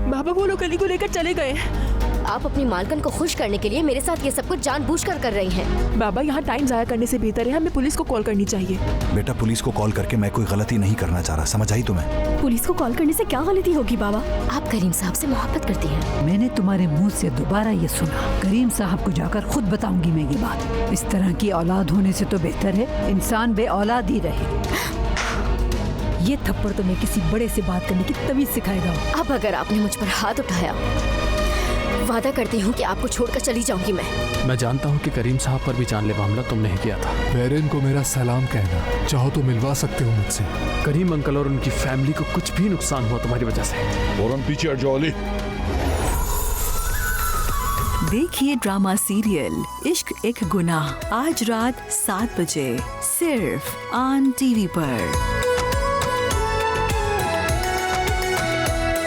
बाबा वो लोग अली को लेकर चले गए। आप अपनी मालकन को खुश करने के लिए मेरे साथ ये सब कुछ जानबूझकर कर रही हैं। बाबा यहाँ टाइम जाया करने से बेहतर है हमें पुलिस को कॉल करनी चाहिए। बेटा पुलिस को कॉल करके मैं कोई गलती नहीं करना चाह रहा, समझ आई तुम्हें? पुलिस को कॉल करने से क्या गलती होगी बाबा? आप करीम साहब से मोहब्बत करती हैं। मैंने तुम्हारे मुंह से दोबारा ये सुना। करीम साहब को जाकर खुद बताऊंगी मैं ये बात। इस तरह की औलाद होने से तो बेहतर है इंसान बे औलाद ही रहे। ये थप्पड़ तो मैं किसी बड़े से बात करने की तमीज सिखाएगा। अब अगर आपने मुझ पर हाथ उठाया, वादा करती हूँ कि आपको छोड़कर चली जाऊंगी मैं जानता हूँ कि करीम साहब पर भी जानलेवा हमला तुमने ही किया था। पेरेंट को मेरा सलाम कहना, चाहो तो मिलवा सकते हो मुझसे। करीम अंकल और उनकी फैमिली को कुछ भी नुकसान हुआ तुम्हारी वजह से। फौरन पीछे हट जाओ अली। देखिए ड्रामा सीरियल इश्क एक गुनाह आज रात 7 बजे सिर्फ ऑन टीवी पर।